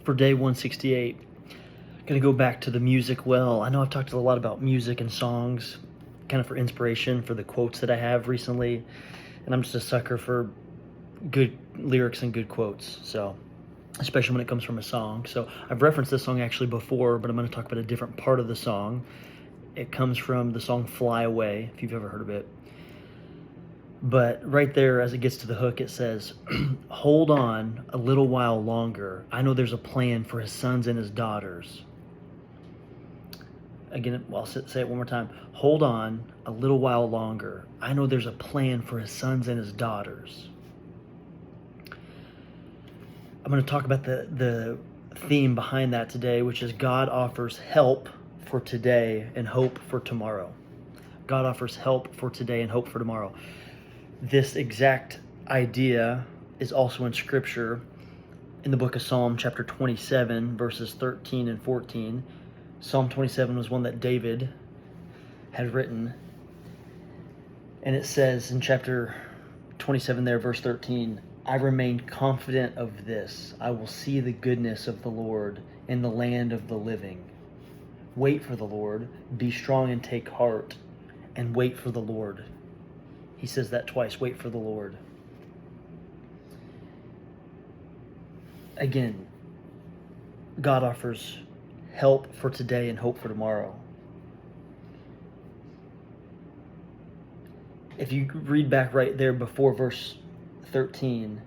for day 168. Gonna go back to the music well. I know I've talked a lot about music and songs, kind of for inspiration for the quotes that I have recently, and I'm just a sucker for good lyrics and good quotes. So, especially when it comes from a song. So I've referenced this song actually before, but I'm going to talk about a different part of the song. It comes from the song Fly Away, if you've ever heard of it. But right there, as it gets to the hook, it says, hold on a little while longer. I know there's a plan for his sons and his daughters. Again, I'll say it one more time. Hold on a little while longer. I know there's a plan for his sons and his daughters. I'm going to talk about the theme behind that today, which is God offers help for today and hope for tomorrow. God offers help for today and hope for tomorrow. This exact idea is also in Scripture in the book of Psalm chapter 27, verses 13 and 14. Psalm 27 was one that David had written. And it says in chapter 27 there, verse 13, I remain confident of this. I will see the goodness of the Lord in the land of the living. Wait for the Lord. Be strong and take heart. And wait for the Lord. He says that twice. Wait for the Lord. Again, God offers help for today and hope for tomorrow. If you read back right there before verse 13,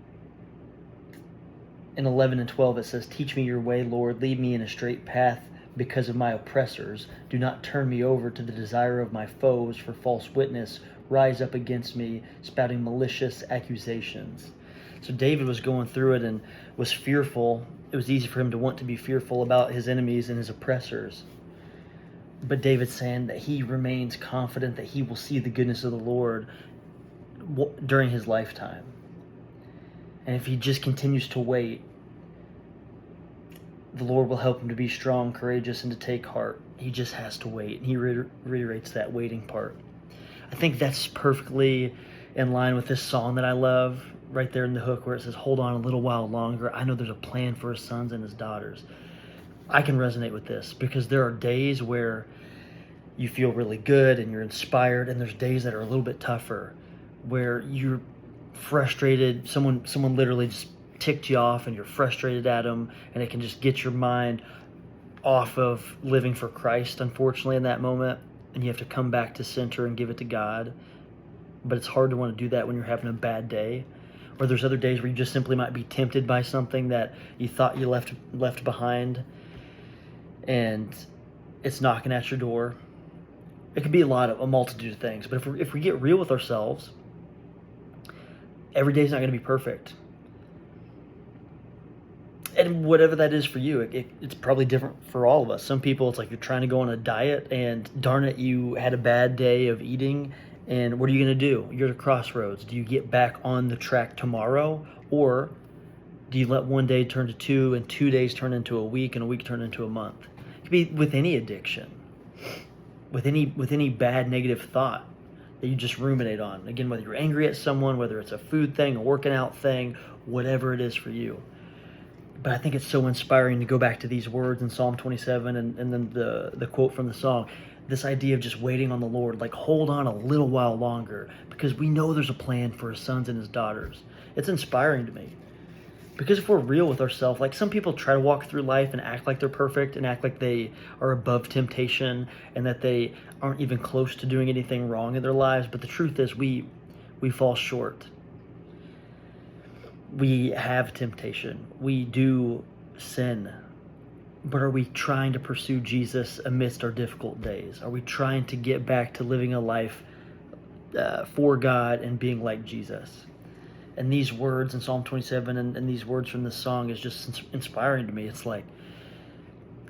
in 11 and 12 it says, teach me your way, Lord, lead me in a straight path because of my oppressors. Do not turn me over to the desire of my foes, for false witness rise up against me, spouting malicious accusations. So David was going through it and was fearful. It was easy for him to want to be fearful about his enemies and his oppressors. But David's saying that he remains confident that he will see the goodness of the Lord during his lifetime. And if he just continues to wait, the Lord will help him to be strong, courageous, and to take heart. He just has to wait. And he reiterates that waiting part. I think that's perfectly in line with this song that I love, right there in the hook where it says, hold on a little while longer. I know there's a plan for his sons and his daughters. I can resonate with this because there are days where you feel really good and you're inspired, and there's days that are a little bit tougher where you're frustrated. Someone literally just ticked you off and you're frustrated at them, and it can just get your mind off of living for Christ, unfortunately, in that moment, and you have to come back to center and give it to God. But it's hard to want to do that when you're having a bad day. Or there's other days where you just simply might be tempted by something that you thought you left behind, and it's knocking at your door. It could be a multitude of things. But if we get real with ourselves, every day is not going to be perfect. And whatever that is for you, it's probably different for all of us. Some people, it's like you're trying to go on a diet, and darn it, you had a bad day of eating, and what are you going to do? You're at a crossroads. Do you get back on the track tomorrow, or do you let one day turn to two, and 2 days turn into a week, and a week turn into a month? It could be with any addiction, with any bad negative thought that you just ruminate on. Again, whether you're angry at someone, whether it's a food thing, a working out thing, whatever it is for you. But I think it's so inspiring to go back to these words in Psalm 27 and then the quote from the song. This idea of just waiting on the Lord, like hold on a little while longer, because we know there's a plan for his sons and his daughters. It's inspiring to me. Because if we're real with ourselves, like some people try to walk through life and act like they're perfect and act like they are above temptation and that they aren't even close to doing anything wrong in their lives. But the truth is we fall short. We have temptation. We do sin. But are we trying to pursue Jesus amidst our difficult days? Are we trying to get back to living a life for God and being like Jesus? And these words in Psalm 27 and these words from this song is just inspiring to me. It's like,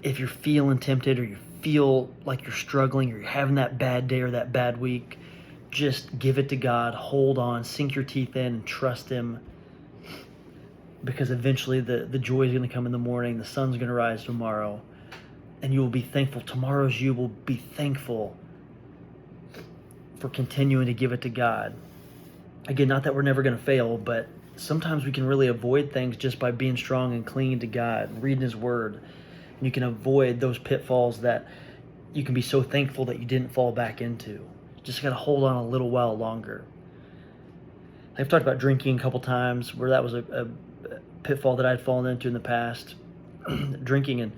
if you're feeling tempted or you feel like you're struggling or you're having that bad day or that bad week, just give it to God, hold on, sink your teeth in and trust him. Because eventually the joy is going to come in the morning, the sun's going to rise tomorrow, and you will be thankful. Tomorrow's you will be thankful for continuing to give it to God. Again, not that we're never going to fail, but sometimes we can really avoid things just by being strong and clinging to God, reading His Word. And you can avoid those pitfalls that you can be so thankful that you didn't fall back into. Just got to hold on a little while longer. I've talked about drinking a couple times where that was a pitfall that I'd fallen into in the past. Drinking, and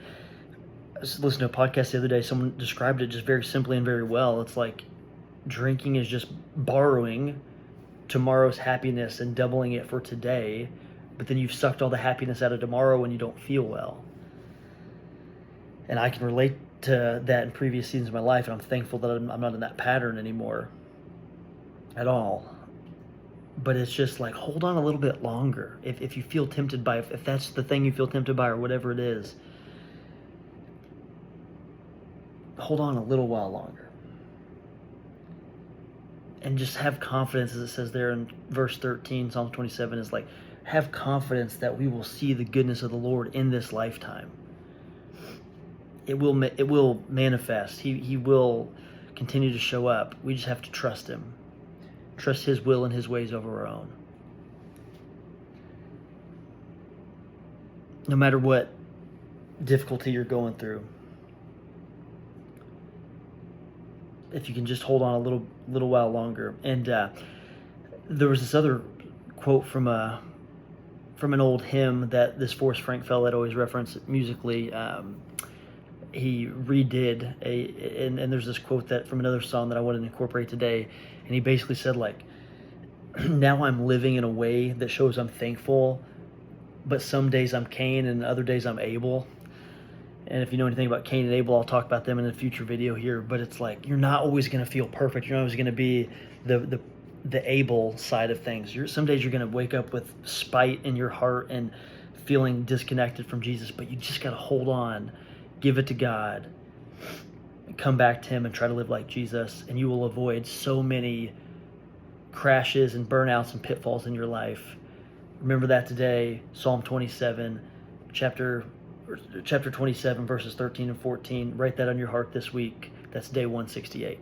I was listening to a podcast the other day. Someone described it just very simply and very well. It's like drinking is just borrowing tomorrow's happiness and doubling it for today, but then you've sucked all the happiness out of tomorrow when you don't feel well. And I can relate to that in previous seasons of my life, and I'm thankful that I'm not in that pattern anymore at all. But it's just like, hold on a little bit longer. If you feel tempted by, if that's the thing you feel tempted by or whatever it is, hold on a little while longer. And just have confidence, as it says there in verse 13, Psalm 27, is like, have confidence that we will see the goodness of the Lord in this lifetime. It will manifest. He will continue to show up. We just have to trust Him. Trust His will and His ways over our own. No matter what difficulty you're going through, if you can just hold on a little while longer. And there was this other quote from an old hymn that this Forrest Frank fellow had always referenced musically. He redid and there's this quote that from another song that I wanted to incorporate today, and he basically said, like, now I'm living in a way that shows I'm thankful, but some days I'm Cain and other days I'm Abel. And if you know anything about Cain and Abel, I'll talk about them in a future video here. But it's like, you're not always going to feel perfect. You're not always going to be the Abel side of things. Some days you're going to wake up with spite in your heart and feeling disconnected from Jesus. But you just got to hold on, give it to God, and come back to Him and try to live like Jesus. And you will avoid so many crashes and burnouts and pitfalls in your life. Remember that today. Psalm 27, chapter 27, verses 13 and 14. Write that on your heart this week. That's day 168.